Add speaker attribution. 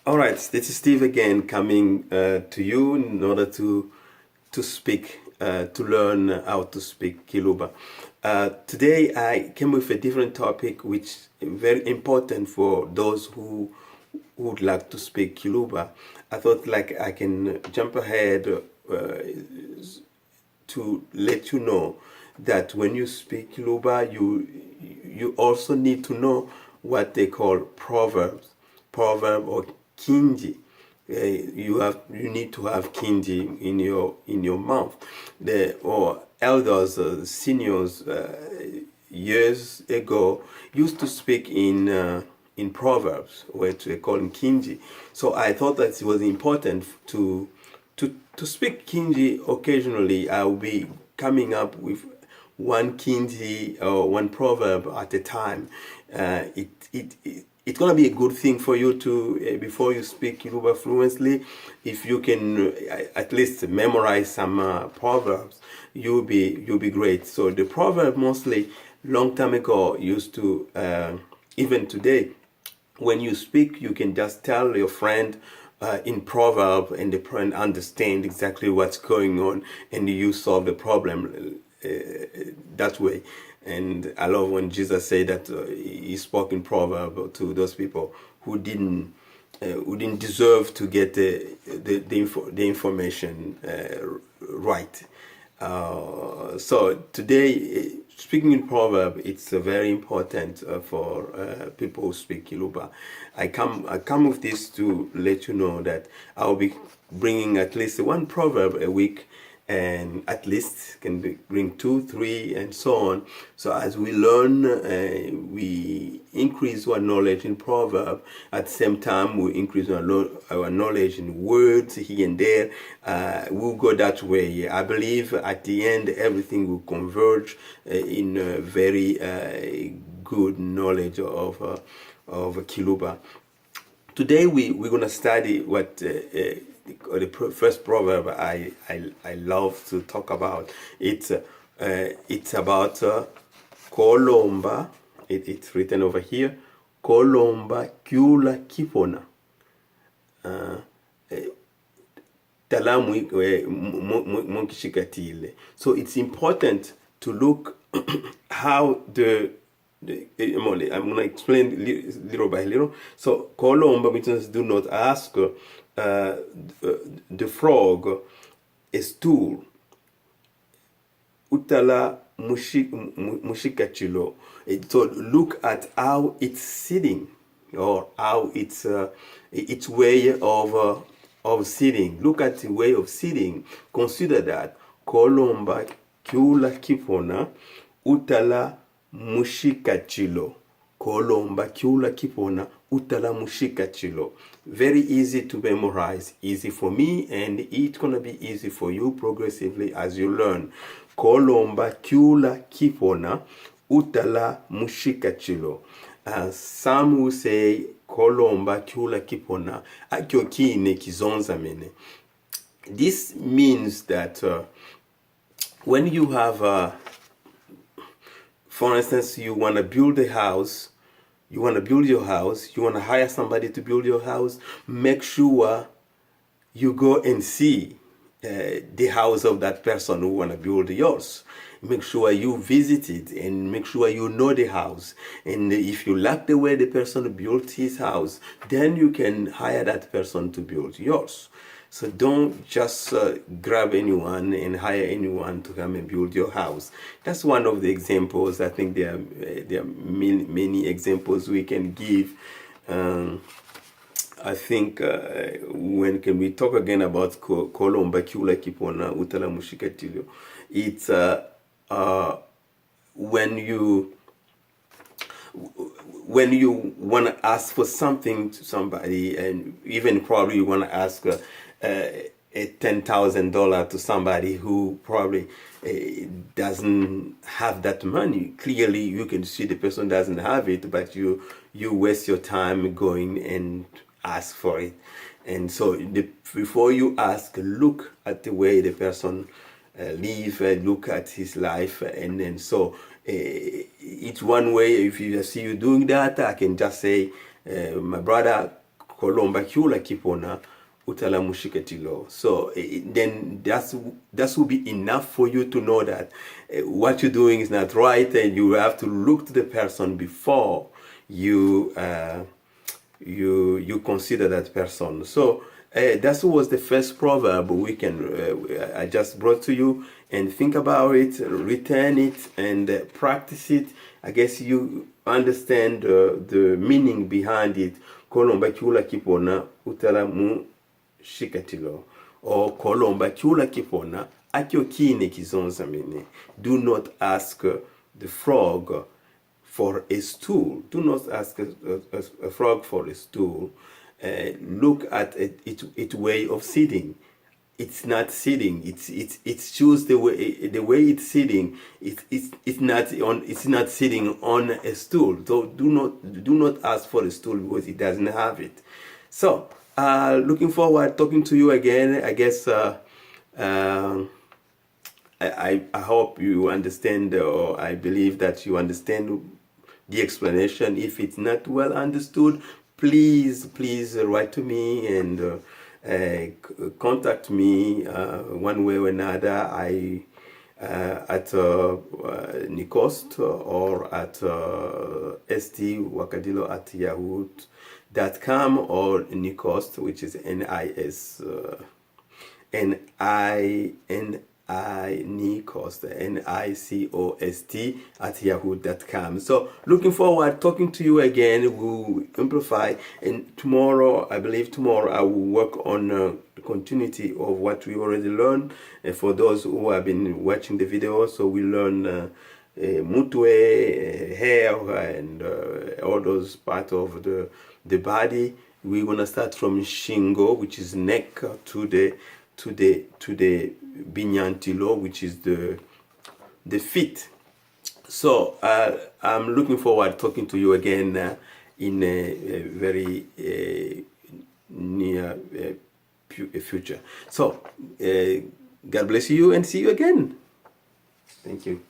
Speaker 1: All right, this is Steve again coming to you in order to speak, to learn how to speak Kiluba. Today I came with a different topic which is very important for those who would like to speak Kiluba. I thought like I can jump ahead to let you know that when you speak Kiluba, you also need to know what they call proverb or kinji. You need to have kinji in your mouth. The or elders, seniors, years ago used to speak in proverbs, which they call kinji. So I thought that it was important to speak kinji occasionally. I'll be coming up with one kinji or one proverb at a time. It's gonna be a good thing for you to before you speak Kiluba fluently. If you can at least memorize some proverbs, you'll be great. So the proverb mostly long time ago used to even today when you speak, you can just tell your friend in proverb, and the friend understand exactly what's going on, and you solve the problem that way. And I love when Jesus said that he spoke in proverb to those people who didn't deserve to get the information right. So today, speaking in proverb, it's very important for people who speak Kiluba. I come with this to let you know that I'll be bringing at least one proverb a week, and at least can bring 2, 3, and so on. So as we learn, we increase our knowledge in proverb. At the same time, we increase our knowledge in words here and there. We'll go that way. I believe at the end, everything will converge in a very good knowledge of Kiluba. Today we're going to study what the first proverb I love to talk about. It's about Kolomba. It's written over here. Kolomba Kyula kipona. Talamu monkishikatile. So it's important to look how I'm going to explain little by little. So, Kolomba means do not ask the frog a stool. Utala mushikachilo. So look at how it's sitting, or how its way of sitting. Look at the way of sitting. Consider that Kolomba Kyula kipona utala mushikachilo. Kolomba Kyula kipona utala mushikachilo. Very easy to memorize, easy for me, and it's gonna be easy for you progressively as you learn. Kolomba Kyula kipona utala mushikachilo. Some will say Kolomba Kyula kipona akyokine kizonza mene. This means that when you have for instance, you want to build a house, you want to build your house, you want to hire somebody to build your house, make sure you go and see the house of that person who want to build yours. Make sure you visit it and make sure you know the house. And if you like the way the person built his house, then you can hire that person to build yours. So don't just grab anyone and hire anyone to come and build your house. That's one of the examples. I think there are many examples we can give. I think when can we talk again about Kolomba Kyula kipona utala mushikatilio, it's when you want to ask for something to somebody, and even probably you want to ask a $10,000 to somebody who probably doesn't have that money. Clearly, you can see the person doesn't have it, but you waste your time going and ask for it. And so before you ask, look at the way the person live, look at his life, and then so it's one way. If you see you doing that, I can just say, my brother, Kolomba Kyula kipona utalamushiketilo. So then that will be enough for you to know that what you're doing is not right, and you have to look to the person before you you consider that person. So that was the first proverb we can I just brought to you, and think about it, return it, and practice it. I guess you understand the meaning behind it. Kolomba Kyula kipona utalamu shikatilo, or Kolomba Kyula kipona akyo kine kizonza mene. Do not ask the frog for a stool. Do not ask a frog for a stool. Look at its way of sitting. It's not sitting. It's choose the way it's sitting. It's not sitting on a stool. So do not ask for a stool because it doesn't have it. So looking forward talking to you again. I guess I hope you understand, or I believe that you understand the explanation. If it's not well understood, please write to me and contact me one way or another. I at Nicost or at stwakadilo@yahoo.com, or Nicost, which is Nicost, NICOST @yahoo.com. So looking forward talking to you again. We'll amplify, and tomorrow, I believe tomorrow, I will work on the continuity of what we already learned. And for those who have been watching the video, so we learn mutwe, hair, and all those parts of the body. We're gonna start from shingo, which is neck, to the binyantilo, which is the feet. So I'm looking forward talking to you again in a very near future. So God bless you, and see you again. Thank you.